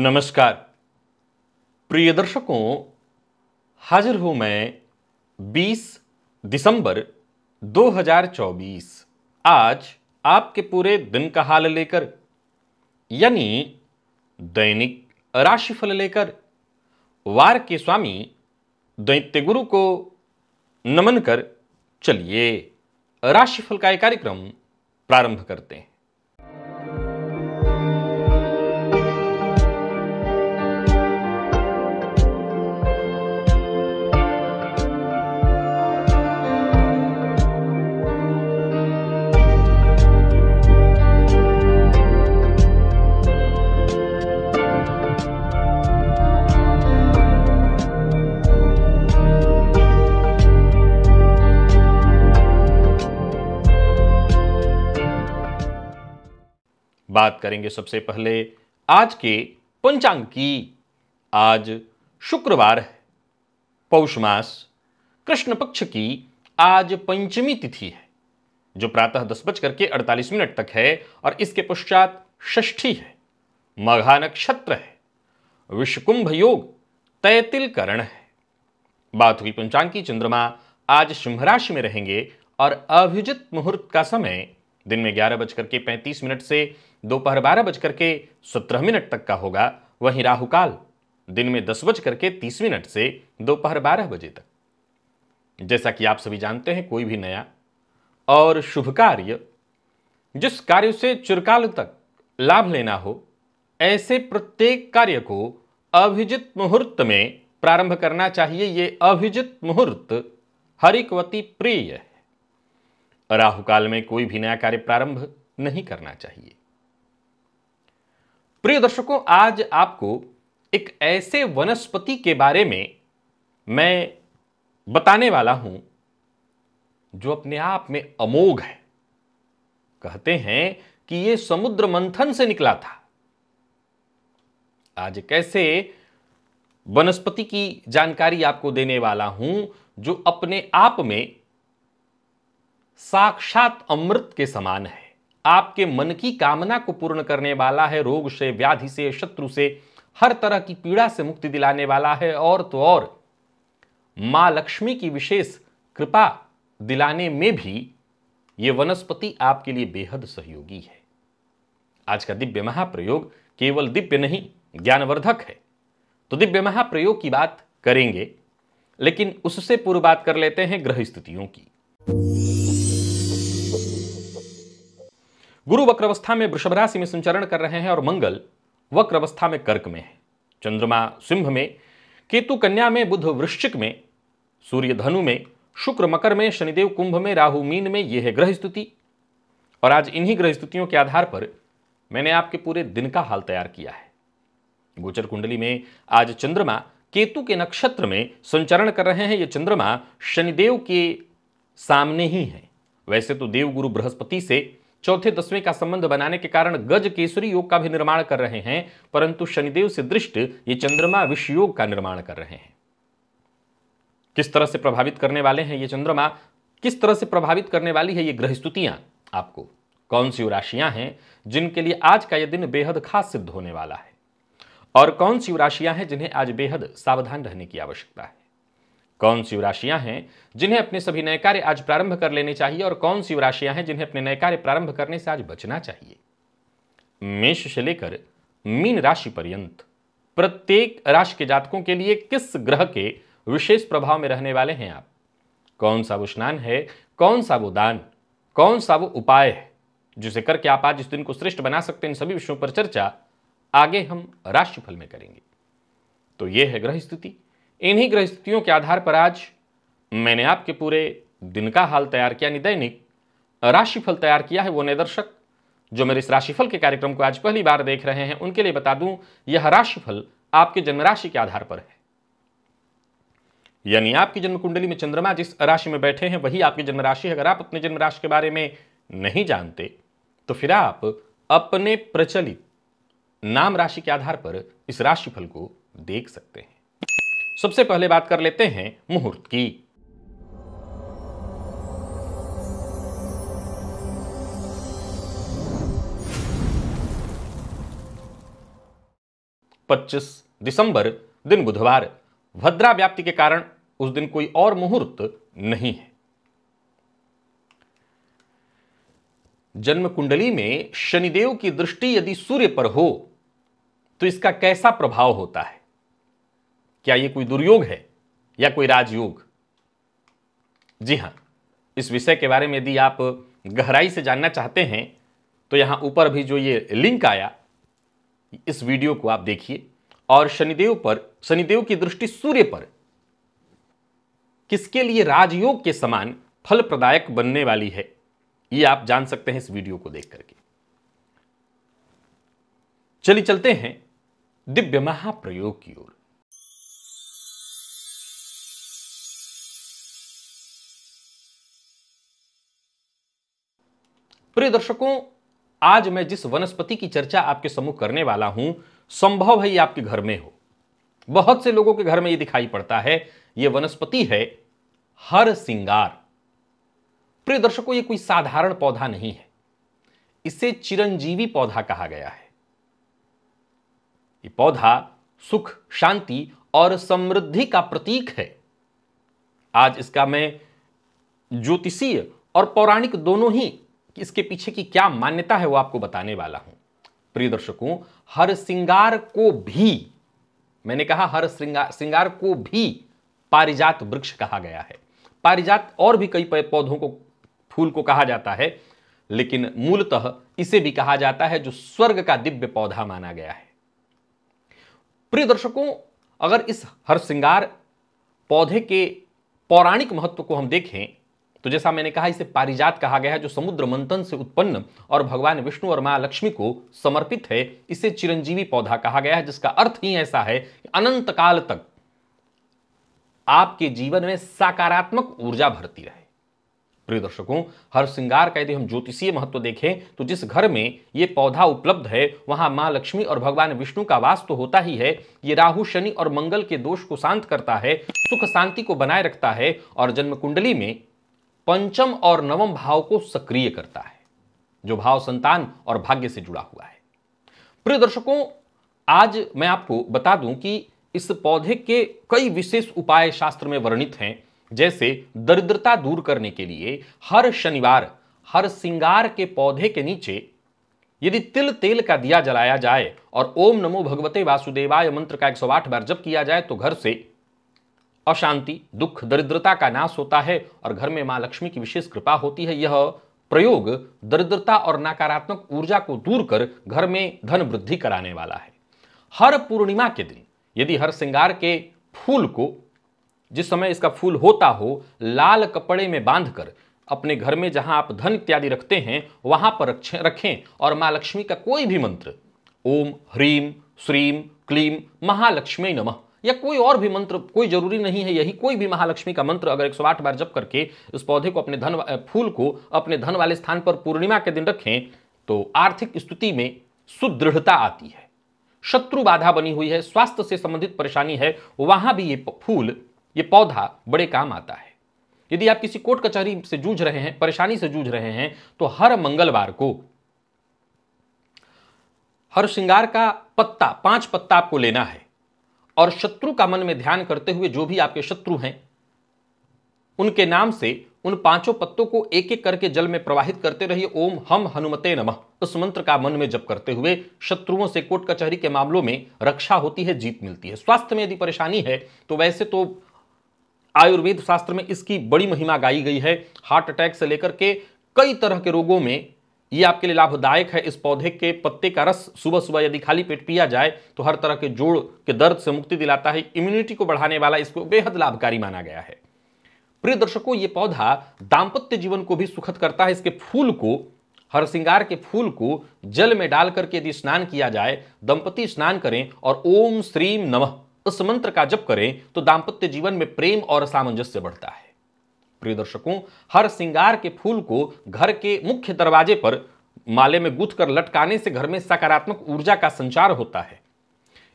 नमस्कार प्रिय दर्शकों, हाजिर हूं मैं 20 दिसंबर 2024 आज आपके पूरे दिन का हाल लेकर, यानी दैनिक राशिफल लेकर वार के स्वामी दैत्य गुरु को नमन कर चलिए राशिफल का एक कार्यक्रम प्रारंभ करते हैं। बात करेंगे सबसे पहले आज के पंचांग की। आज शुक्रवार है, पौष मास, कृष्ण पक्ष की आज पंचमी तिथि है जो प्रातः 10:48 तक है और इसके पश्चात षष्ठी है। मघा नक्षत्र है, विषकुंभ योग, तैतिल करण है। बात हुई पंचांग की। चंद्रमा आज सिंह राशि में रहेंगे और अभिजित मुहूर्त का समय दिन में 11:35 से दोपहर 12:17 तक का होगा। वहीं राहु काल दिन में 10:30 से दोपहर 12 बजे तक। जैसा कि आप सभी जानते हैं, कोई भी नया और शुभ कार्य, जिस कार्य से चिरकाल तक लाभ लेना हो, ऐसे प्रत्येक कार्य को अभिजित मुहूर्त में प्रारंभ करना चाहिए। ये अभिजित मुहूर्त हरिकवती प्रिय है। राहु काल में कोई भी नया कार्य प्रारंभ नहीं करना चाहिए। प्रिय दर्शकों, आज आपको एक ऐसे वनस्पति के बारे में मैं बताने वाला हूं जो अपने आप में अमोघ है। कहते हैं कि यह समुद्र मंथन से निकला था। आज एक ऐसे वनस्पति की जानकारी आपको देने वाला हूं जो अपने आप में साक्षात अमृत के समान है। आपके मन की कामना को पूर्ण करने वाला है। रोग से, व्याधि से, शत्रु से, हर तरह की पीड़ा से मुक्ति दिलाने वाला है। और तो और मां लक्ष्मी की विशेष कृपा दिलाने में भी यह वनस्पति आपके लिए बेहद सहयोगी है। आज का दिव्य महाप्रयोग केवल दिव्य नहीं, ज्ञानवर्धक है। तो दिव्य महाप्रयोग की बात करेंगे, लेकिन उससे पूर्व बात कर लेते हैं ग्रह स्थितियों की। गुरु वक्र अवस्था में वृषभ राशि में संचरण कर रहे हैं और मंगल वक्र अवस्था में कर्क में है। चंद्रमा सिंह में, केतु कन्या में, बुध वृश्चिक में, सूर्य धनु में, शुक्र मकर में, शनिदेव कुंभ में, राहु मीन में। यह है ग्रह स्थिति। और आज इन्हीं ग्रह स्थितियों के आधार पर मैंने आपके पूरे दिन का हाल तैयार किया है। गोचर कुंडली में आज चंद्रमा केतु के नक्षत्र में संचरण कर रहे हैं। यह चंद्रमा शनिदेव के सामने ही है। वैसे तो देव गुरु बृहस्पति से चौथे 10वें का संबंध बनाने के कारण गज केसरी योग का भी निर्माण कर रहे हैं, परंतु शनिदेव से दृष्ट ये चंद्रमा विष योग का निर्माण कर रहे हैं। किस तरह से प्रभावित करने वाले हैं ये चंद्रमा, किस तरह से प्रभावित करने वाली है ये ग्रह स्तुतियां, आपको कौन सी राशियां हैं जिनके लिए आज का यह दिन बेहद खास सिद्ध होने वाला है, और कौन सी राशियां हैं जिन्हें आज बेहद सावधान रहने की आवश्यकता है, कौन सी राशियां हैं जिन्हें अपने सभी नए कार्य आज प्रारंभ कर लेने चाहिए, और कौन सी राशियां हैं जिन्हें अपने नए कार्य प्रारंभ करने से आज बचना चाहिए। मेष से लेकर मीन राशि पर्यंत प्रत्येक राशि के जातकों के लिए किस ग्रह के विशेष प्रभाव में रहने वाले हैं आप, कौन सा वो स्नान है, कौन सा वो दान, कौन सा वो उपाय है जिसे करके आप आज इस दिन को श्रेष्ठ बना सकते हैं, इन सभी विषयों पर चर्चा आगे हम राशिफल में करेंगे। तो यह है ग्रह स्थिति। इन्हीं ग्रह स्थितियों के आधार पर आज मैंने आपके पूरे दिन का हाल तैयार किया, दैनिक राशिफल तैयार किया है। वो नए दर्शक जो मेरे इस राशिफल के कार्यक्रम को आज पहली बार देख रहे हैं, उनके लिए बता दूं, यह राशिफल आपके जन्म राशि के आधार पर है। यानी आपकी जन्म कुंडली में चंद्रमा जिस राशि में बैठे हैं वही आपकी जन्म राशि है। अगर आप अपने जन्म राशि के बारे में नहीं जानते तो फिर आप अपने प्रचलित नाम राशि के आधार पर इस राशिफल को देख सकते हैं। सबसे पहले बात कर लेते हैं मुहूर्त की। 25 दिसंबर दिन बुधवार, भद्रा व्याप्ति के कारण उस दिन कोई और मुहूर्त नहीं है। जन्म कुंडली में शनिदेव की दृष्टि यदि सूर्य पर हो तो इसका कैसा प्रभाव होता है? क्या यह कोई दुर्योग है या कोई राजयोग? जी हां, इस विषय के बारे में यदि आप गहराई से जानना चाहते हैं तो यहां ऊपर भी जो ये लिंक आया, इस वीडियो को आप देखिए। और शनिदेव की दृष्टि सूर्य पर किसके लिए राजयोग के समान फल प्रदायक बनने वाली है, ये आप जान सकते हैं इस वीडियो को देख करके। चलिए चलते हैं दिव्य महाप्रयोग की ओर। प्रिय दर्शकों, आज मैं जिस वनस्पति की चर्चा आपके सम्मुख करने वाला हूं, संभव है ये आपके घर में हो। बहुत से लोगों के घर में ये दिखाई पड़ता है। यह वनस्पति है हरसिंगार। प्रिय दर्शकों, ये कोई साधारण पौधा नहीं है, इसे चिरंजीवी पौधा कहा गया है। ये पौधा सुख, शांति और समृद्धि का प्रतीक है। आज इसका मैं ज्योतिषीय और पौराणिक दोनों ही इसके पीछे की क्या मान्यता है वो आपको बताने वाला हूं। प्रिय दर्शकों, हरसिंगार को भी, मैंने कहा हरसिंगार को भी पारिजात वृक्ष कहा गया है। पारिजात और भी कई पौधों को, फूल को कहा जाता है, लेकिन मूलतः इसे भी कहा जाता है जो स्वर्ग का दिव्य पौधा माना गया है। प्रिय दर्शकों, अगर इस हरसिंगार पौधे के पौराणिक महत्व को हम देखें तो जैसा मैंने कहा, इसे पारिजात कहा गया है जो समुद्र मंथन से उत्पन्न और भगवान विष्णु और मां लक्ष्मी को समर्पित है। इसे चिरंजीवी पौधा कहा गया है, जिसका अर्थ ही ऐसा है कि अनंत काल तक आपके जीवन में सकारात्मक ऊर्जा भरती रहे। प्रिय दर्शकों, हरसिंगार का यदि हम ज्योतिषीय महत्व देखें तो जिस घर में यह पौधा उपलब्ध है वहां मां लक्ष्मी और भगवान विष्णु का वास तो होता ही है। यह राहु, शनि और मंगल के दोष को शांत करता है, सुख शांति को बनाए रखता है और जन्म कुंडली में पंचम और नवम भाव को सक्रिय करता है, जो भाव संतान और भाग्य से जुड़ा हुआ है। प्रिय दर्शकों, आज मैं आपको बता दूं कि इस पौधे के कई विशेष उपाय शास्त्र में वर्णित हैं। जैसे दरिद्रता दूर करने के लिए हर शनिवार हरसिंगार के पौधे के नीचे यदि तिल तेल का दिया जलाया जाए और ओम नमो भगवते वासुदेवाय मंत्र का 108 बार जप किया जाए तो घर से अशांति, दुख, दरिद्रता का नाश होता है और घर में मां लक्ष्मी की विशेष कृपा होती है। यह प्रयोग दरिद्रता और नकारात्मक ऊर्जा को दूर कर घर में धन वृद्धि कराने वाला है। हर पूर्णिमा के दिन यदि हरसिंगार के फूल को, जिस समय इसका फूल होता हो, लाल कपड़े में बांधकर अपने घर में जहां आप धन इत्यादि रखते हैं वहां पर रखें और मां लक्ष्मी का कोई भी मंत्र, ओम ह्रीम श्रीम क्लीम महालक्ष्मी नमः, या कोई और भी मंत्र, कोई जरूरी नहीं है, यही कोई भी महालक्ष्मी का मंत्र अगर 108 बार जप करके इस पौधे को, अपने फूल को अपने धन वाले स्थान पर पूर्णिमा के दिन रखें तो आर्थिक स्थिति में सुदृढ़ता आती है। शत्रु बाधा बनी हुई है, स्वास्थ्य से संबंधित परेशानी है, वहां भी ये फूल, ये पौधा बड़े काम आता है। यदि आप किसी कोर्ट कचहरी से जूझ रहे हैं, परेशानी से जूझ रहे हैं, तो हर मंगलवार को हरसिंगार का पत्ता, 5 पत्ता आपको लेना है और शत्रु का मन में ध्यान करते हुए, जो भी आपके शत्रु हैं उनके नाम से उन 5 पत्तों को एक एक करके जल में प्रवाहित करते रहिए। ओम हम हनुमते नमः, उस मंत्र का मन में जप करते हुए शत्रुओं से, कोर्ट कचहरी के मामलों में रक्षा होती है, जीत मिलती है। स्वास्थ्य में यदि परेशानी है तो वैसे तो आयुर्वेद शास्त्र में इसकी बड़ी महिमा गाई गई है। हार्ट अटैक से लेकर के कई तरह के रोगों में ये आपके लिए लाभदायक है। इस पौधे के पत्ते का रस सुबह सुबह यदि खाली पेट पिया जाए तो हर तरह के जोड़ के दर्द से मुक्ति दिलाता है, इम्यूनिटी को बढ़ाने वाला, इसको बेहद लाभकारी माना गया है। प्रिय दर्शकों, ये पौधा दाम्पत्य जीवन को भी सुखद करता है। इसके फूल को, हरसिंगार के फूल को जल में डाल करके यदि स्नान किया जाए, दंपति स्नान करें और ओम श्रीम नमः इस मंत्र का जप करें तो दाम्पत्य जीवन में प्रेम और सामंजस्य बढ़ता है। प्रिय दर्शकों, हरसिंगार के फूल को घर के मुख्य दरवाजे पर माले में गूंथ कर लटकाने से घर में सकारात्मक ऊर्जा का संचार होता है।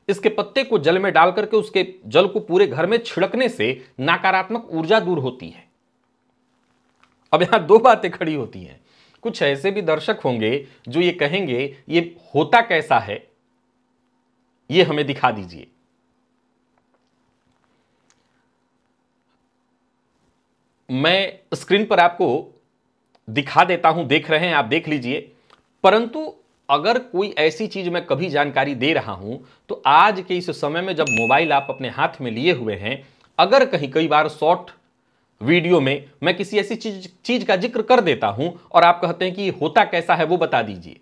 इसके पत्ते को जल में डाल करके उसके जल को पूरे घर में छिड़कने से नकारात्मक ऊर्जा दूर होती है। अब यहां 2 बातें खड़ी होती हैं। कुछ ऐसे भी दर्शक होंगे जो ये कहेंगे ये होता कैसा है, ये हमें दिखा दीजिए। मैं स्क्रीन पर आपको दिखा देता हूं, देख रहे हैं आप, देख लीजिए। परंतु अगर कोई ऐसी चीज मैं कभी जानकारी दे रहा हूं तो आज के इस समय में जब मोबाइल आप अपने हाथ में लिए हुए हैं, अगर कहीं कई बार शॉर्ट वीडियो में मैं किसी ऐसी चीज का जिक्र कर देता हूं और आप कहते हैं कि होता कैसा है वो बता दीजिए।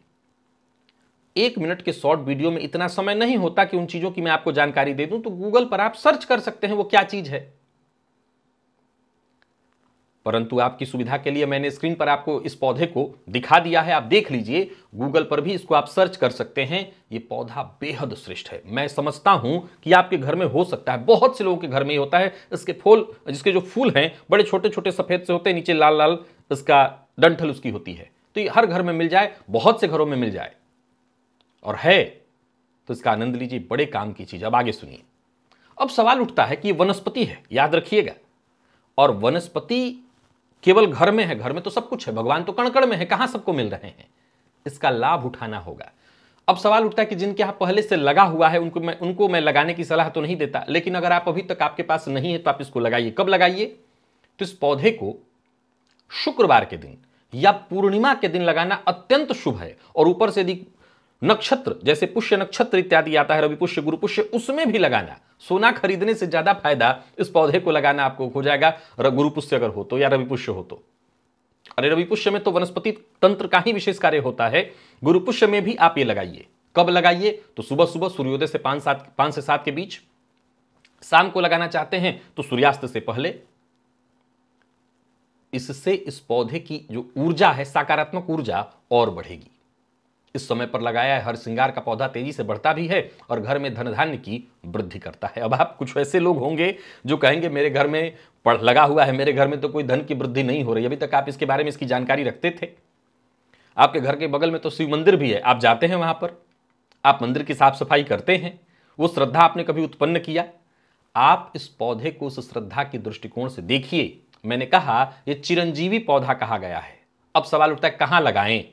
1 मिनट के शॉर्ट वीडियो में इतना समय नहीं होता कि उन चीजों की मैं आपको जानकारी दे दूं, तो गूगल पर आप सर्च कर सकते हैं वो क्या चीज है। परंतु आपकी सुविधा के लिए मैंने स्क्रीन पर आपको इस पौधे को दिखा दिया है, आप देख लीजिए। गूगल पर भी इसको आप सर्च कर सकते हैं। ये पौधा बेहद श्रेष्ठ है। मैं समझता हूं कि आपके घर में हो सकता है, बहुत से लोगों के घर में ही होता है। इसके फूल, जिसके जो फूल हैं बड़े छोटे छोटे सफेद से होते हैं, नीचे लाल लाल इसका डंठल उसकी होती है। तो ये हर घर में मिल जाए, बहुत से घरों में मिल जाए, और है तो इसका आनंद लीजिए। बड़े काम की चीज। अब आगे सुनिए। अब सवाल उठता है कि ये वनस्पति है, याद रखिएगा, और वनस्पति केवल घर में है। घर में तो सब कुछ है, भगवान तो कण कण में है, कहां सबको मिल रहे हैं। इसका लाभ उठाना होगा। अब सवाल उठता है कि जिनके यहां पहले से लगा हुआ है उनको मैं लगाने की सलाह तो नहीं देता, लेकिन अगर आप अभी तक आपके पास नहीं है तो आप इसको लगाइए। कब लगाइए? तो इस पौधे को शुक्रवार के दिन या पूर्णिमा के दिन लगाना अत्यंत शुभ है। और ऊपर से यदि नक्षत्र जैसे पुष्य नक्षत्र इत्यादि आता है, रवि पुष्य, गुरु पुष्य, उसमें भी लगाना। सोना खरीदने से ज्यादा फायदा इस पौधे को लगाना आपको हो जाएगा, गुरु पुष्य अगर हो तो, या रवि पुष्य हो तो। अरे रवि पुष्य में तो वनस्पति तंत्र का ही विशेष कार्य होता है। गुरु पुष्य में भी आप ये लगाइए। कब लगाइए? तो सुबह सुबह सूर्योदय से 5 से 7 के बीच। शाम को लगाना चाहते हैं तो सूर्यास्त से पहले। इससे इस पौधे की जो ऊर्जा है, सकारात्मक ऊर्जा, और बढ़ेगी। इस समय पर लगाया है, हर श्रृंगार का पौधा तेजी से बढ़ता भी है और घर में धन धान्य की वृद्धि करता है। अब आप कुछ ऐसे लोग होंगे जो कहेंगे मेरे घर में लगा हुआ है, मेरे घर में तो कोई धन की वृद्धि नहीं हो रही। अभी तक आप इसके बारे में इसकी जानकारी रखते थे? आपके घर के बगल में तो शिव मंदिर भी है, आप जाते हैं वहां पर, आप मंदिर की साफ सफाई करते हैं, वो श्रद्धा आपने कभी उत्पन्न किया? आप इस पौधे को उस श्रद्धा के दृष्टिकोण से देखिए। मैंने कहा यह चिरंजीवी पौधा कहा गया है। अब सवाल उठता है कहां लगाएं?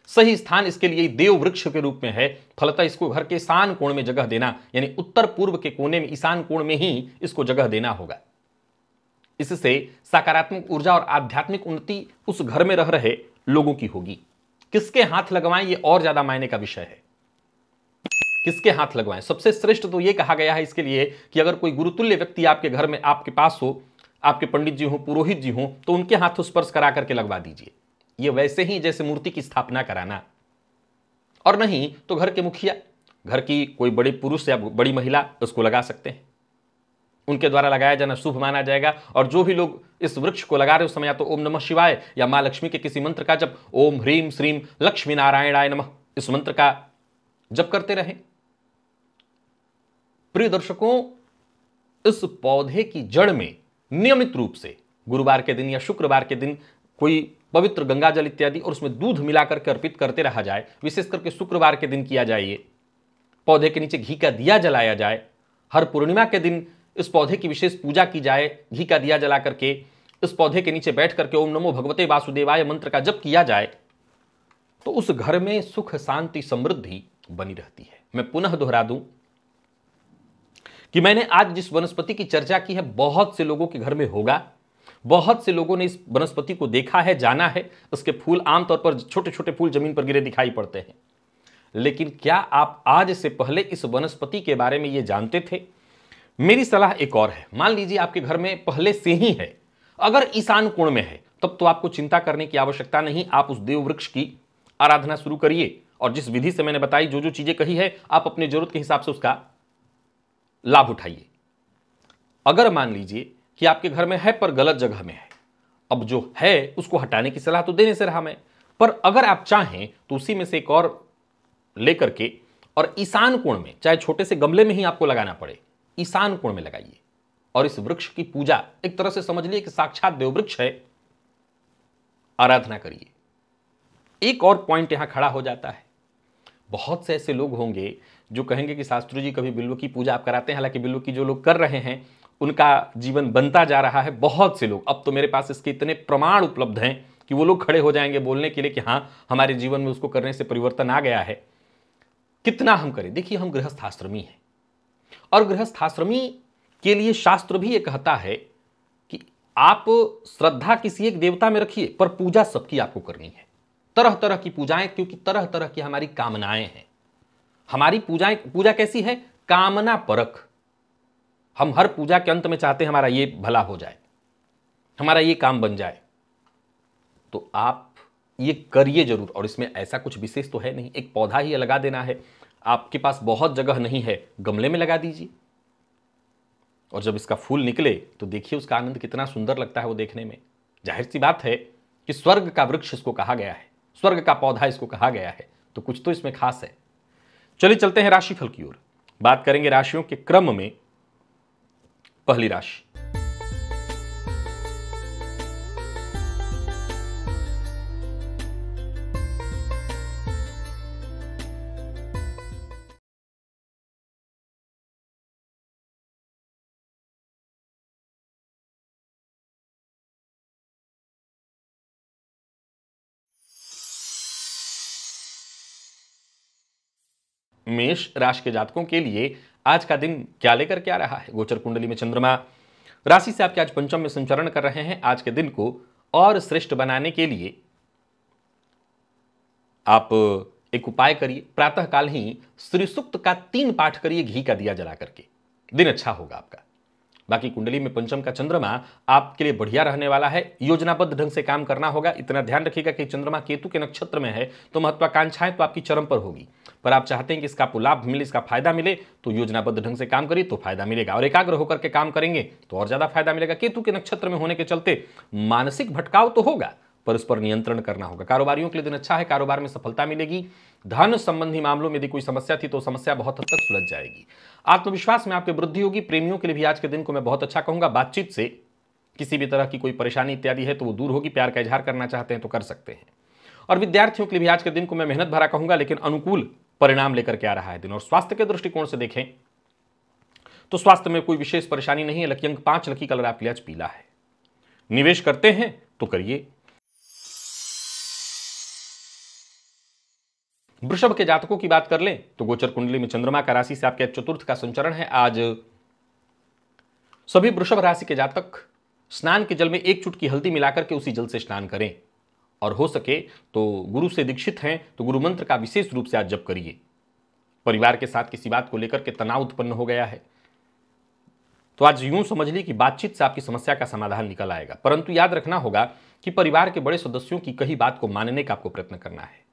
सही स्थान इसके लिए देव वृक्ष के रूप में है। फलतः इसको घर के ईशान कोण में जगह देना, यानी उत्तर पूर्व के कोने में, ईशान कोण में ही इसको जगह देना होगा। इससे सकारात्मक ऊर्जा और आध्यात्मिक उन्नति उस घर में रह रहे लोगों की होगी। किसके हाथ लगवाएं, ये और ज्यादा मायने का विषय है। किसके हाथ लगवाएं? सबसे श्रेष्ठ तो यह कहा गया है इसके लिए कि अगर कोई गुरुतुल्य व्यक्ति आपके घर में, आपके पास हो, आपके पंडित जी हो, पुरोहित जी हो, तो उनके हाथों स्पर्श करा करके लगवा दीजिए। ये वैसे ही जैसे मूर्ति की स्थापना कराना। और नहीं तो घर के मुखिया, घर की कोई बड़े पुरुष या बड़ी महिला उसको लगा सकते हैं। उनके द्वारा लगाया जाना शुभ माना जाएगा। और जो भी लोग इस वृक्ष को लगा रहे उस समय या तो ओम नमः शिवाय या मां लक्ष्मी के किसी मंत्र का जब, ओम ह्रीम श्रीम लक्ष्मी नारायणाय नमः, इस मंत्र का जप करते रहें। प्रिय दर्शकों, इस पौधे की जड़ में नियमित रूप से गुरुवार के दिन या शुक्रवार के दिन कोई पवित्र गंगा जल इत्यादि और उसमें दूध मिलाकर के अर्पित करते रहा जाए। विशेष करके शुक्रवार के दिन किया जाए। ये पौधे के नीचे घी का दिया जलाया जाए। हर पूर्णिमा के दिन इस पौधे की विशेष पूजा की जाए। घी का दिया जला करके इस पौधे के नीचे बैठ करके ओम नमो भगवते वासुदेवाय मंत्र का जप किया जाए, तो उस घर में सुख शांति समृद्धि बनी रहती है। मैं पुनः दोहरा दूं कि मैंने आज जिस वनस्पति की चर्चा की है, बहुत से लोगों के घर में होगा। बहुत से लोगों ने इस वनस्पति को देखा है, जाना है। उसके फूल आमतौर पर छोटे छोटे फूल जमीन पर गिरे दिखाई पड़ते हैं। लेकिन क्या आप आज से पहले इस वनस्पति के बारे में यह जानते थे? मेरी सलाह एक और है। मान लीजिए आपके घर में पहले से ही है, अगर ईशान कोण में है, तब तो आपको चिंता करने की आवश्यकता नहीं। आप उस देव वृक्ष की आराधना शुरू करिए और जिस विधि से मैंने बताई, जो जो चीजें कही है, आप अपनी जरूरत के हिसाब से उसका लाभ उठाइए। अगर मान लीजिए कि आपके घर में है पर गलत जगह में है, अब जो है उसको हटाने की सलाह तो देने से रहा मैं, पर अगर आप चाहें तो उसी में से एक और लेकर के और ईशान कोण में, चाहे छोटे से गमले में ही आपको लगाना पड़े, ईशान कोण में लगाइए और इस वृक्ष की पूजा, एक तरह से समझ लीजिए कि साक्षात देववृक्ष है, आराधना करिए। एक और पॉइंट यहां खड़ा हो जाता है। बहुत से ऐसे लोग होंगे जो कहेंगे कि शास्त्री जी कभी बिल्व की पूजा आप कराते हैं। हालांकि बिल्व की जो लोग कर रहे हैं उनका जीवन बनता जा रहा है। बहुत से लोग, अब तो मेरे पास इसके इतने प्रमाण उपलब्ध हैं कि वो लोग खड़े हो जाएंगे बोलने के लिए कि हाँ, हमारे जीवन में उसको करने से परिवर्तन आ गया है। कितना हम करें। देखिए, हम गृहस्थाश्रमी हैं और गृहस्थाश्रमी के लिए शास्त्र भी ये कहता है कि आप श्रद्धा किसी एक देवता में रखिए, पर पूजा सबकी आपको करनी है। तरह तरह की पूजाएं, क्योंकि तरह तरह की हमारी कामनाएं हैं। हमारी पूजा कैसी है? कामना परख। हम हर पूजा के अंत में चाहते हैं हमारा ये भला हो जाए, हमारा ये काम बन जाए। तो आप ये करिए जरूर। और इसमें ऐसा कुछ विशेष तो है नहीं, एक पौधा ही लगा देना है। आपके पास बहुत जगह नहीं है, गमले में लगा दीजिए, और जब इसका फूल निकले तो देखिए उसका आनंद कितना सुंदर लगता है वो देखने में। जाहिर सी बात है कि स्वर्ग का वृक्ष इसको कहा गया है, स्वर्ग का पौधा इसको कहा गया है, तो कुछ तो इसमें खास है। चलिए चलते हैं राशिफल की ओर। बात करेंगे राशियों के क्रम में। पहली राशि मेष राशि के जातकों के लिए आज का दिन क्या लेकर के आ रहा है। गोचर कुंडली में चंद्रमा राशि से आपके आज पंचम में संचरण कर रहे हैं। आज के दिन को और श्रेष्ठ बनाने के लिए आप एक उपाय करिए। प्रातः काल ही श्री सूक्त का 3 पाठ करिए घी का दिया जला करके, दिन अच्छा होगा आपका। बाकी कुंडली में पंचम का चंद्रमा आपके लिए बढ़िया रहने वाला है। योजनाबद्ध ढंग से काम करना होगा। इतना ध्यान रखिएगा कि चंद्रमा केतु के नक्षत्र में है तो महत्वाकांक्षाएं तो आपकी चरम पर होगी, पर आप चाहते हैं कि इसका आपको लाभ मिले, इसका फायदा मिले, तो योजनाबद्ध ढंग से काम करिए तो फायदा मिलेगा। और एकाग्र होकर के काम करेंगे तो और ज्यादा फायदा मिलेगा। केतु के नक्षत्र में होने के चलते मानसिक भटकाव तो होगा, पर उस पर नियंत्रण करना होगा। कारोबारियों के लिए दिन अच्छा है, कारोबार में सफलता मिलेगी। धन संबंधी मामलों में यदि कोई समस्या थी तो समस्या बहुत हद तक सुलझ जाएगी। आत्मविश्वास में आपकी वृद्धि होगी। प्रेमियों के लिए भी आज के दिन को मैं बहुत अच्छा कहूंगा। बातचीत से किसी भी तरह की कोई परेशानी इत्यादि है तो वो दूर होगी। प्यार का इजहार करना चाहते हैं तो कर सकते हैं। और विद्यार्थियों के लिए भी आज के दिन को मैं मेहनत भरा कहूंगा, लेकिन अनुकूल परिणाम लेकर के आ रहा है दिन। और स्वास्थ्य के दृष्टिकोण से देखें तो स्वास्थ्य में कोई विशेष परेशानी नहीं है। लकी अंक 5, लकी कलर आपके लिए आज पीला है। निवेश करते हैं तो करिए। वृषभ के जातकों की बात कर लें तो गोचर कुंडली में चंद्रमा का राशि से आपके चतुर्थ का संचरण है। आज सभी वृषभ राशि के जातक स्नान के जल में 1 चुटकी हल्दी मिलाकर के उसी जल से स्नान करें। और हो सके तो गुरु से दीक्षित हैं तो गुरु मंत्र का विशेष रूप से आज जप करिए। परिवार के साथ किसी बात को लेकर के तनाव उत्पन्न हो गया है तो आज यूं समझ ली कि बातचीत से आपकी समस्या का समाधान निकल आएगा। परंतु याद रखना होगा कि परिवार के बड़े सदस्यों की कही बात को मानने का आपको प्रयत्न करना है।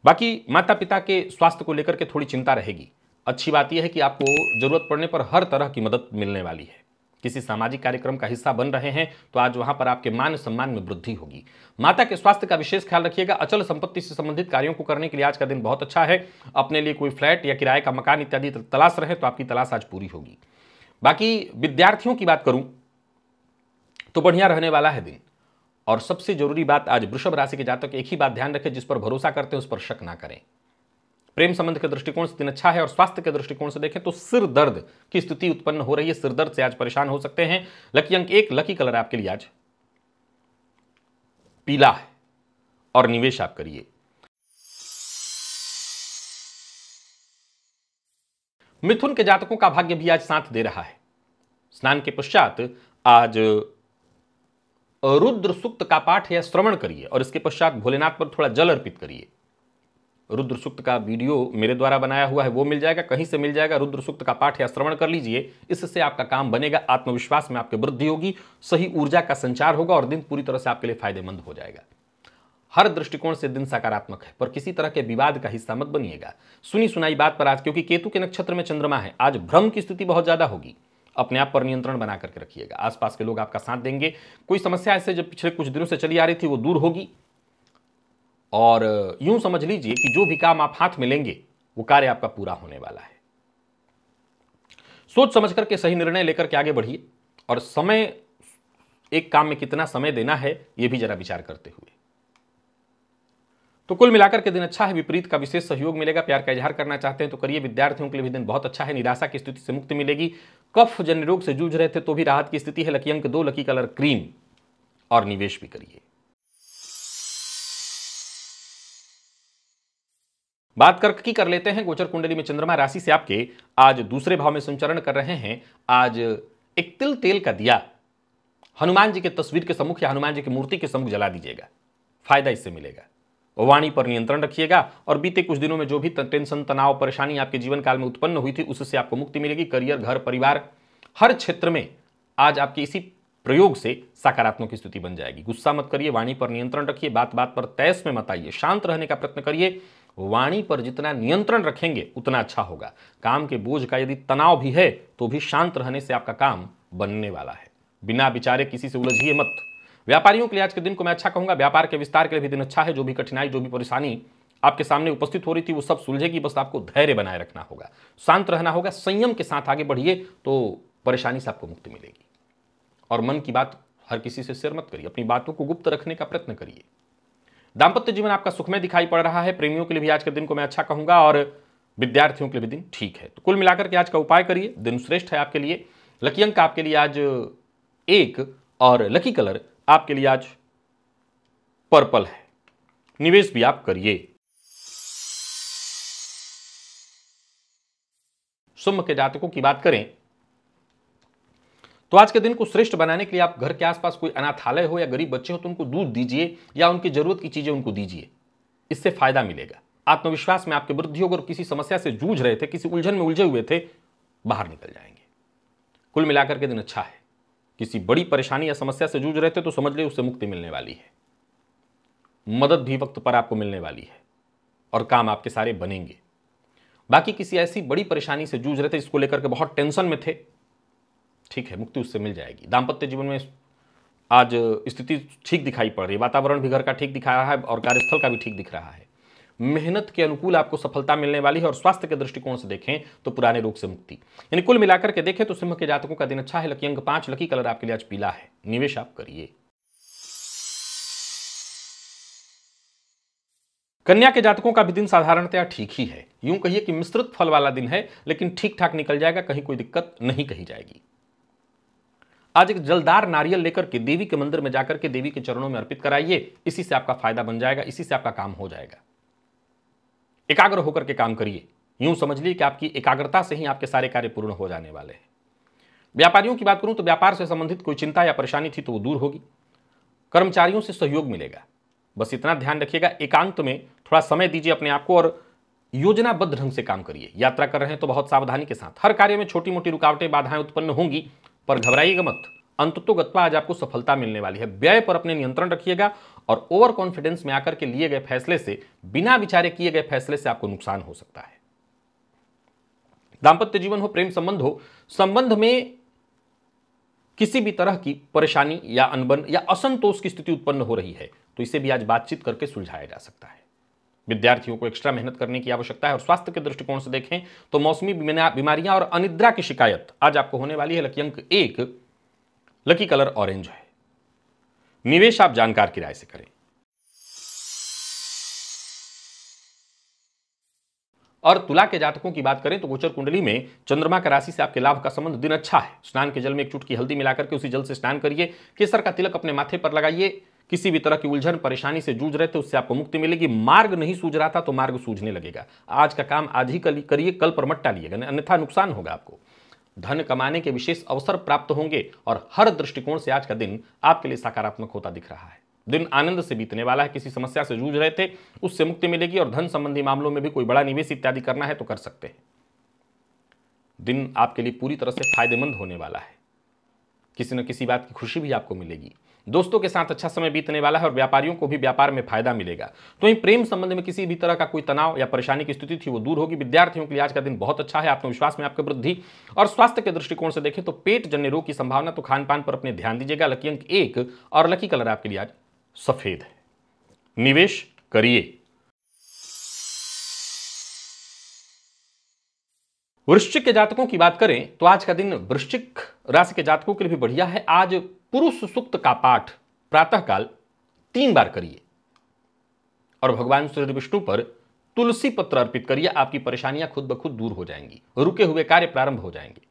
बाकी माता पिता के स्वास्थ्य को लेकर के थोड़ी चिंता रहेगी। अच्छी बात यह है कि आपको जरूरत पड़ने पर हर तरह की मदद मिलने वाली है। किसी सामाजिक कार्यक्रम का हिस्सा बन रहे हैं तो आज वहां पर आपके मान सम्मान में वृद्धि होगी। माता के स्वास्थ्य का विशेष ख्याल रखिएगा। अचल संपत्ति से संबंधित कार्यों को करने के लिए आज का दिन बहुत अच्छा है। अपने लिए कोई फ्लैट या किराए का मकान इत्यादि तलाश रहे तो आपकी तलाश आज पूरी होगी। बाकी विद्यार्थियों की बात करूं तो बढ़िया रहने वाला है दिन। और सबसे जरूरी बात, आज वृषभ राशि के जातक एक ही बात ध्यान रखें, जिस पर भरोसा करते हैं उस पर शक ना करें। प्रेम संबंध के दृष्टिकोण से दिन अच्छा है। और स्वास्थ्य के दृष्टिकोण से देखें तो सिर दर्द की स्थिति उत्पन्न हो रही है। सिर दर्द से आज परेशान हो सकते हैं। लकी अंक 1, लकी कलर आपके लिए आज पीला है। और निवेश आप करिए। मिथुन के जातकों का भाग्य भी आज साथ दे रहा है। स्नान के पश्चात आज रुद्र सूक्त का पाठ या श्रवण करिए और इसके पश्चात भोलेनाथ पर थोड़ा जल अर्पित करिए। रुद्र सूक्त का वीडियो मेरे द्वारा बनाया हुआ है, वो मिल जाएगा, कहीं से मिल जाएगा। रुद्र सूक्त का पाठ या श्रवण कर लीजिए, इससे आपका काम बनेगा। आत्मविश्वास में आपकी वृद्धि होगी, सही ऊर्जा का संचार होगा और दिन पूरी तरह से आपके लिए फायदेमंद हो जाएगा। हर दृष्टिकोण से दिन सकारात्मक है, पर किसी तरह के विवाद का हिस्सा मत बनिएगा। सुनी सुनाई बात पर आज, क्योंकि केतु के नक्षत्र में चंद्रमा है, आज भ्रम की स्थिति बहुत ज्यादा होगी। अपने आप पर नियंत्रण बना करके रखिएगा। आसपास के लोग आपका साथ देंगे। कोई समस्या ऐसे जब पिछले कुछ दिनों से चली आ रही थी वो दूर होगी। और यूं समझ लीजिए कि जो भी काम आप हाथ में लेंगे वो कार्य आपका पूरा होने वाला है। सोच समझ करके सही निर्णय लेकर के आगे बढ़िए। और समय, एक काम में कितना समय देना है यह भी जरा विचार करते हुए। तो कुल मिलाकर के दिन अच्छा है। विपरीत का विशेष सहयोग मिलेगा। प्यार का इजहार करना चाहते हैं तो करिए। विद्यार्थियों के लिए भी दिन बहुत अच्छा है। निराशा की स्थिति से मुक्ति मिलेगी। कफ जन्य रोग से जूझ रहे थे तो भी राहत की स्थिति है। लकी अंक 2, लकी कलर क्रीम। और निवेश भी करिए। बात कर्क की कर लेते हैं। गोचर कुंडली में चंद्रमा राशि से आपके आज दूसरे भाव में संचरण कर रहे हैं। आज एक तिल तेल का दिया हनुमान जी के तस्वीर के सम्मुख या हनुमान जी की मूर्ति के सम्मुख जला दीजिएगा, फायदा इससे मिलेगा। वाणी पर नियंत्रण रखिएगा और बीते कुछ दिनों में जो भी टेंशन, तनाव, परेशानी आपके जीवन काल में उत्पन्न हुई थी उससे आपको मुक्ति मिलेगी। करियर, घर, परिवार, हर क्षेत्र में आज आपके इसी प्रयोग से सकारात्मक स्थिति बन जाएगी। गुस्सा मत करिए, वाणी पर नियंत्रण रखिए, बात बात पर तैस में मत आइए, शांत रहने का प्रयत्न करिए। वाणी पर जितना नियंत्रण रखेंगे उतना अच्छा होगा। काम के बोझ का यदि तनाव भी है तो भी शांत रहने से आपका काम बनने वाला है। बिना विचारे किसी से उलझिए मत। व्यापारियों के लिए आज के दिन को मैं अच्छा कहूंगा। व्यापार के विस्तार के लिए भी दिन अच्छा है। जो भी कठिनाई, जो भी परेशानी आपके सामने उपस्थित हो रही थी वो सब सुलझेगी। बस आपको धैर्य बनाए रखना होगा, शांत रहना होगा, संयम के साथ आगे बढ़िए तो परेशानी से आपको मुक्ति मिलेगी। और मन की बात हर किसी से शेयर मत करिए, अपनी बातों को गुप्त रखने का प्रयत्न करिए। दाम्पत्य जीवन आपका सुखमय दिखाई पड़ रहा है। प्रेमियों के लिए भी आज के दिन को मैं अच्छा कहूंगा और विद्यार्थियों के लिए भी दिन ठीक है। तो कुल मिलाकर के आज का उपाय करिए, दिन श्रेष्ठ है आपके लिए। लकी अंक आपके लिए आज 1 और लकी कलर आपके लिए आज पर्पल है। निवेश भी आप करिए। सिंह के जातकों की बात करें तो आज के दिन को श्रेष्ठ बनाने के लिए आप घर के आसपास कोई अनाथालय हो या गरीब बच्चे हो तो उनको दूध दीजिए या उनकी जरूरत की चीजें उनको दीजिए, इससे फायदा मिलेगा। आत्मविश्वास में आपकी वृद्धि होगी और किसी समस्या से जूझ रहे थे, किसी उलझन में उलझे हुए थे, बाहर निकल जाएंगे। कुल मिलाकर के दिन अच्छा है। किसी बड़ी परेशानी या समस्या से जूझ रहे थे तो समझ लीजिए उससे मुक्ति मिलने वाली है। मदद भी वक्त पर आपको मिलने वाली है और काम आपके सारे बनेंगे। बाकी किसी ऐसी बड़ी परेशानी से जूझ रहे थे इसको लेकर के बहुत टेंशन में थे, ठीक है, मुक्ति उससे मिल जाएगी। दाम्पत्य जीवन में आज स्थिति ठीक दिखाई पड़ रही है। वातावरण भी घर का ठीक दिखा रहा है और कार्यस्थल का भी ठीक दिख रहा है। मेहनत के अनुकूल आपको सफलता मिलने वाली है और स्वास्थ्य के दृष्टिकोण से देखें तो पुराने रोग से मुक्ति। यानी कुल मिलाकर के देखें तो सिंह के जातकों का दिन अच्छा है। लकी अंक 5, लकी कलर आपके लिए आज पीला है। निवेश आप करिए। कन्या के जातकों का भी दिन साधारणतया ठीक ही है। यूं कहिए कि मिश्रित फल वाला दिन है, लेकिन ठीक ठाक निकल जाएगा, कहीं कोई दिक्कत नहीं कही जाएगी। आज एक जलदार नारियल लेकर के देवी के मंदिर में जाकर के देवी के चरणों में अर्पित कराइए। इसी से आपका फायदा बन जाएगा, इसी से आपका काम हो जाएगा। एकाग्र होकर के काम करिए। यूं समझ लीजिए कि आपकी एकाग्रता से ही आपके सारे कार्य पूर्ण हो जाने वाले हैं। व्यापारियों की बात करूं तो व्यापार से संबंधित कोई चिंता या परेशानी थी तो वो दूर होगी। कर्मचारियों से सहयोग मिलेगा। बस इतना ध्यान रखिएगा, एकांत में थोड़ा समय दीजिए अपने आप को और योजनाबद्ध ढंग से काम करिए। यात्रा कर रहे हैं तो बहुत सावधानी के साथ। हर कार्य में छोटी मोटी रुकावटें, बाधाएं उत्पन्न होंगी, पर घबराइएगा मत। अंततोगत्वा आज आपको सफलता मिलने वाली है। व्यय पर अपने नियंत्रण रखिएगा और ओवर कॉन्फिडेंस में आकर के लिए गए फैसले से, बिना विचारे किए गए फैसले से आपको नुकसान हो सकता है। दाम्पत्य जीवन हो, प्रेम संबंध हो, संबंध में किसी भी तरह की परेशानी या अनबन या असंतोष की स्थिति उत्पन्न हो रही है तो इसे भी आज बातचीत करके सुलझाया जा सकता है। विद्यार्थियों को एक्स्ट्रा मेहनत करने की आवश्यकता है और स्वास्थ्य के दृष्टिकोण से देखें तो मौसमी बीमारियां और अनिद्रा की शिकायत आज आपको होने वाली है। लकी अंक 1, लकी कलर ऑरेंज है। निवेश आप जानकार की राय से करें। और तुला के जातकों की बात करें तो गोचर कुंडली में चंद्रमा का राशि से आपके लाभ का संबंध, दिन अच्छा है। स्नान के जल में एक चुटकी हल्दी मिलाकर के उसी जल से स्नान करिए। केसर का तिलक अपने माथे पर लगाइए। किसी भी तरह की उलझन परेशानी से जूझ रहे थे उससे आपको मुक्ति मिलेगी। मार्ग नहीं सूझ रहा था तो मार्ग सूझने लगेगा। आज का काम आज ही करिए, कल पर मत टालिएगा, अन्यथा नुकसान होगा आपको। धन कमाने के विशेष अवसर प्राप्त होंगे और हर दृष्टिकोण से आज का दिन आपके लिए सकारात्मक होता दिख रहा है। दिन आनंद से बीतने वाला है। किसी समस्या से जूझ रहे थे उससे मुक्ति मिलेगी और धन संबंधी मामलों में भी कोई बड़ा निवेश इत्यादि करना है तो कर सकते हैं। दिन आपके लिए पूरी तरह से फायदेमंद होने वाला है। किसी न किसी बात की खुशी भी आपको मिलेगी। दोस्तों के साथ अच्छा समय बीतने वाला है और व्यापारियों को भी व्यापार में फायदा मिलेगा। तो वहीं प्रेम संबंध में किसी भी तरह का कोई तनाव या परेशानी की स्थिति थी वो दूर होगी। विद्यार्थियों के लिए आज का दिन बहुत अच्छा है। आत्मविश्वास में आपकी वृद्धि और स्वास्थ्य के दृष्टिकोण से देखें तो पेट जन्य रोग की संभावना, तो खान पान पर अपने ध्यान दीजिएगा। लकी अंक 1 और लकी कलर आपके लिए आज सफेद है। निवेश करिए। वृश्चिक के जातकों की बात करें तो आज का दिन वृश्चिक राशि के जातकों के लिए भी बढ़िया है। आज पुरुष सूक्त का पाठ प्रातःकाल 3 बार करिए और भगवान श्री विष्णु पर तुलसी पत्र अर्पित करिए। आपकी परेशानियां खुद ब खुद दूर हो जाएंगी। रुके हुए कार्य प्रारंभ हो जाएंगे।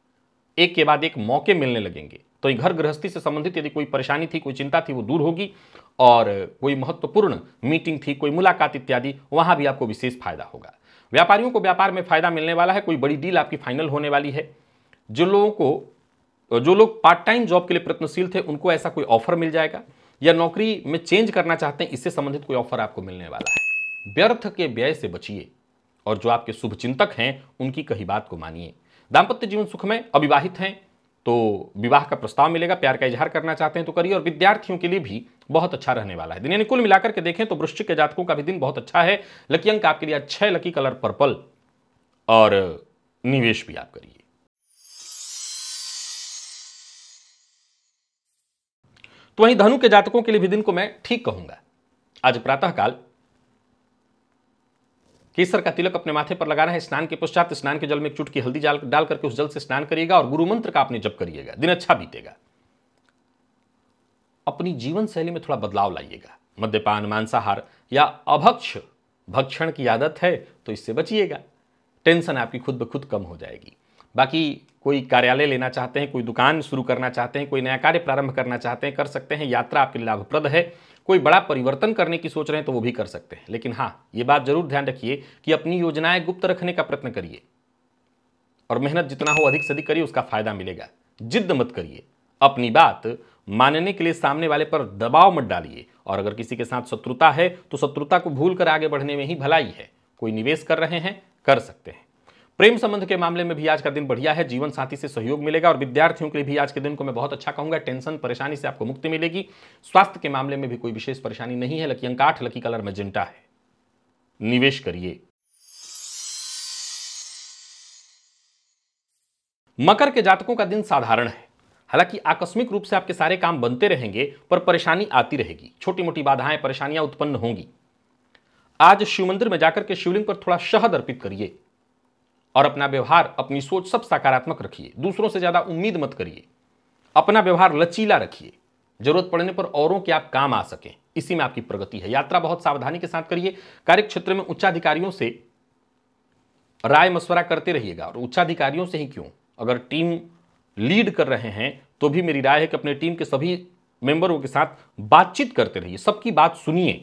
एक के बाद एक मौके मिलने लगेंगे। तो ये घर गृहस्थी से संबंधित यदि कोई परेशानी थी, कोई चिंता थी, वो दूर होगी और कोई महत्वपूर्ण मीटिंग थी, कोई मुलाकात इत्यादि, वहां भी आपको विशेष फायदा होगा। व्यापारियों को व्यापार में फायदा मिलने वाला है, कोई बड़ी डील आपकी फाइनल होने वाली है। जो लोग पार्ट टाइम जॉब के लिए प्रयत्नशील थे उनको ऐसा कोई ऑफर मिल जाएगा, या नौकरी में चेंज करना चाहते हैं इससे संबंधित कोई ऑफर आपको मिलने वाला है। व्यर्थ के व्यय से बचिए और जो आपके शुभ चिंतक हैं उनकी कही बात को मानिए। दाम्पत्य जीवन सुखमय। अविवाहित हैं तो विवाह का प्रस्ताव मिलेगा, प्यार का इजहार करना चाहते हैं तो करिए, और विद्यार्थियों के लिए भी बहुत अच्छा रहने वाला है दिन। यानी कुल मिलाकर के देखें तो वृश्चिक के जातकों का भी दिन बहुत अच्छा है। लकी अंक आपके लिए 6, लकी कलर पर्पल, और निवेश भी आप करिए। तो वहीं धनु के जातकों के लिए भी दिन को मैं ठीक कहूंगा। आज प्रातःकाल केसर का तिलक अपने माथे पर लगाना है। स्नान के पश्चात स्नान के जल में एक चुटकी हल्दी डाल करके उस जल से स्नान करिएगा और गुरु मंत्र का आपने जप करिएगा, दिन अच्छा बीतेगा। अपनी जीवन शैली में थोड़ा बदलाव लाइएगा। मद्यपान, मांसाहार या अभक्ष भक्षण की आदत है तो इससे बचिएगा। टेंशन आपकी खुद ब खुद कम हो जाएगी। बाकी कोई कार्यालय लेना चाहते हैं, कोई दुकान शुरू करना चाहते हैं, कोई नया कार्य प्रारंभ करना चाहते हैं, कर सकते हैं। यात्रा आपके लिए लाभप्रद है। कोई बड़ा परिवर्तन करने की सोच रहे हैं तो वो भी कर सकते हैं। लेकिन हाँ, ये बात जरूर ध्यान रखिए कि अपनी योजनाएं गुप्त रखने का प्रयत्न करिए और मेहनत जितना हो अधिक से अधिक करिए, उसका फायदा मिलेगा। जिद्द मत करिए। अपनी बात मानने के लिए सामने वाले पर दबाव मत डालिए, और अगर किसी के साथ शत्रुता है तो शत्रुता को भूलकर आगे बढ़ने में ही भलाई है। कोई निवेश कर रहे हैं, कर सकते हैं। प्रेम संबंध के मामले में भी आज का दिन बढ़िया है। जीवन साथी से सहयोग मिलेगा, और विद्यार्थियों के लिए भी आज के दिन को मैं बहुत अच्छा कहूंगा। टेंशन परेशानी से आपको मुक्ति मिलेगी। स्वास्थ्य के मामले में भी कोई विशेष परेशानी नहीं है। लकी अंक 8, लकी कलर मैजेंटा है, निवेश करिए। मकर के जातकों का दिन साधारण है। हालांकि आकस्मिक रूप से आपके सारे काम बनते रहेंगे, पर परेशानी आती रहेगी। छोटी मोटी बाधाएं, परेशानियां उत्पन्न होंगी। आज शिव मंदिर में जाकर के शिवलिंग पर थोड़ा शहद अर्पित करिए, और अपना व्यवहार, अपनी सोच सब सकारात्मक रखिए। दूसरों से ज्यादा उम्मीद मत करिए। अपना व्यवहार लचीला रखिए। जरूरत पड़ने पर औरों के आप काम आ सकें, इसी में आपकी प्रगति है। यात्रा बहुत सावधानी के साथ करिए। कार्य क्षेत्र में उच्चाधिकारियों से राय मशवरा करते रहिएगा, और उच्चाधिकारियों से ही क्यों, अगर टीम लीड कर रहे हैं तो भी मेरी राय है कि अपने टीम के सभी मेंबरों के साथ बातचीत करते रहिए। सबकी बात सुनिए,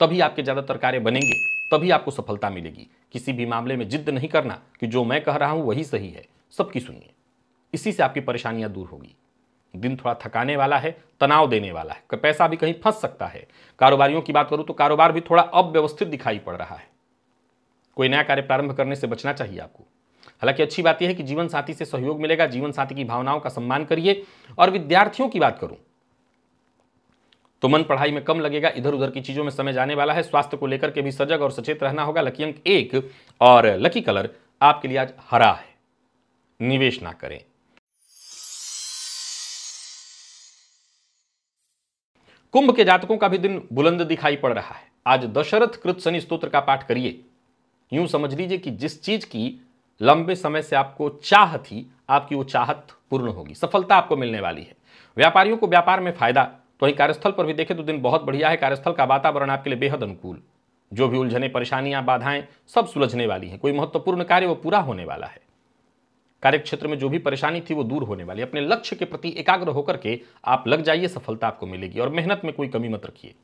तभी आपके ज्यादातर कार्य बनेंगे, तभी आपको सफलता मिलेगी। किसी भी मामले में जिद नहीं करना कि जो मैं कह रहा हूं वही सही है, सबकी सुनिए। इसी से आपकी परेशानियां दूर होगी। दिन थोड़ा थकाने वाला है, तनाव देने वाला है, पैसा भी कहीं फंस सकता है। कारोबारियों की बात करूं तो कारोबार भी थोड़ा अव्यवस्थित दिखाई पड़ रहा है। कोई नया कार्य प्रारंभ करने से बचना चाहिए आपको। हालांकि अच्छी बात यह है कि जीवन साथी से सहयोग मिलेगा। जीवन साथी की भावनाओं का सम्मान करिए। और विद्यार्थियों की बात करूं तो मन पढ़ाई में कम लगेगा, इधर उधर की चीजों में समय जाने वाला है। स्वास्थ्य को लेकर के भी सजग और सचेत रहना होगा। लकी अंक 1 और लकी कलर आपके लिए आज हरा है, निवेश ना करें। कुंभ के जातकों का भी दिन बुलंद दिखाई पड़ रहा है। आज दशरथ कृत शनि स्तोत्र का पाठ करिए। यूं समझ लीजिए कि जिस चीज की लंबे समय से आपको चाह थी, आपकी वो चाहत पूर्ण होगी। सफलता आपको मिलने वाली है। व्यापारियों को व्यापार में फायदा। तो वहीं कार्यस्थल पर भी देखें तो दिन बहुत बढ़िया है। कार्यस्थल का वातावरण आपके लिए बेहद अनुकूल। जो भी उलझने, परेशानियां, बाधाएं सब सुलझने वाली हैं। कोई महत्वपूर्ण कार्य वो पूरा होने वाला है। कार्य क्षेत्र में जो भी परेशानी थी वो दूर होने वाली। अपने लक्ष्य के प्रति एकाग्र होकर के आप लग जाइए, सफलता आपको मिलेगी। और मेहनत में कोई कमी मत रखिए।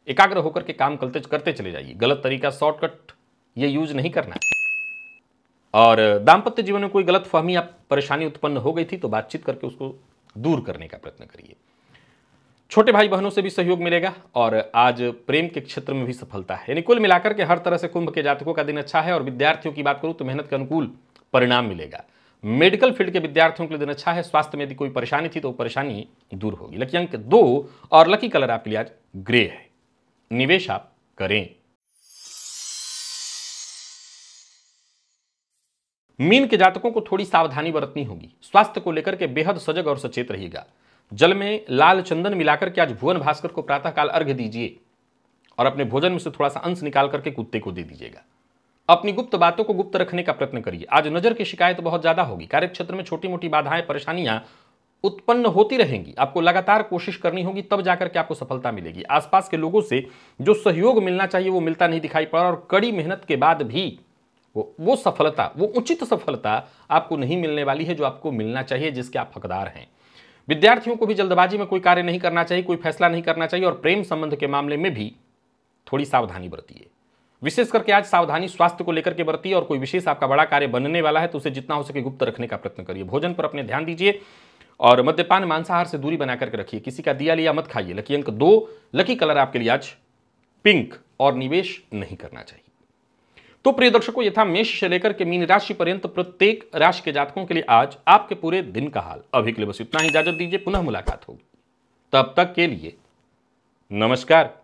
एकाग्र होकर के काम करते चले जाइए। गलत तरीका, शॉर्टकट ये यूज नहीं करना है। और दाम्पत्य जीवन में कोई गलत फहमी या परेशानी उत्पन्न हो गई थी तो बातचीत करके उसको दूर करने का प्रयत्न करिए। छोटे भाई बहनों से भी सहयोग मिलेगा, और आज प्रेम के क्षेत्र में भी सफलता है। यानी कुल मिलाकर के हर तरह से कुंभ के जातकों का दिन अच्छा है। और विद्यार्थियों की बात करूं तो मेहनत के अनुकूल परिणाम मिलेगा। मेडिकल फील्ड के विद्यार्थियों के लिए दिन अच्छा है। स्वास्थ्य में यदि कोई परेशानी थी तो परेशानी दूर होगी। लकी अंक 2 और लकी कलर आपके लिए आज ग्रे है, निवेश आप करें। मीन के जातकों को थोड़ी सावधानी बरतनी होगी। स्वास्थ्य को लेकर के बेहद सजग और सचेत रहिएगा। जल में लाल चंदन मिलाकर के आज भुवन भास्कर को प्रातःकाल अर्घ्य दीजिए, और अपने भोजन में से थोड़ा सा अंश निकाल करके कुत्ते को दे दीजिएगा। अपनी गुप्त बातों को गुप्त रखने का प्रयत्न करिए। आज नजर की शिकायत बहुत ज्यादा होगी। कार्य क्षेत्र में छोटी मोटी बाधाएं, परेशानियां उत्पन्न होती रहेंगी। आपको लगातार कोशिश करनी होगी, तब जाकर के आपको सफलता मिलेगी। आसपास के लोगों से जो सहयोग मिलना चाहिए वो मिलता नहीं दिखाई पड़ा, और कड़ी मेहनत के बाद भी वो सफलता, वो उचित सफलता आपको नहीं मिलने वाली है जो आपको मिलना चाहिए, जिसके आप हकदार हैं। विद्यार्थियों को भी जल्दबाजी में कोई कार्य नहीं करना चाहिए, कोई फैसला नहीं करना चाहिए। और प्रेम संबंध के मामले में भी थोड़ी सावधानी बरतिए। विशेष करके आज सावधानी स्वास्थ्य को लेकर के बरतिए और कोई विशेष आपका बड़ा कार्य बनने वाला है तो उसे जितना हो सके गुप्त रखने का प्रयत्न करिए। भोजन पर अपने ध्यान दीजिए और मद्यपान मांसाहार से दूरी बना करके रखिए। किसी का दिया लिया मत खाइए। लकी अंक 2, लकी कलर आपके लिए आज पिंक और निवेश नहीं करना चाहिए। तो प्रिय दर्शकों, ये था मेष से लेकर के मीन राशि पर्यंत प्रत्येक राशि के जातकों के लिए आज आपके पूरे दिन का हाल। अभी के लिए बस इतना ही, इजाजत दीजिए, पुनः मुलाकात होगी। तब तक के लिए नमस्कार।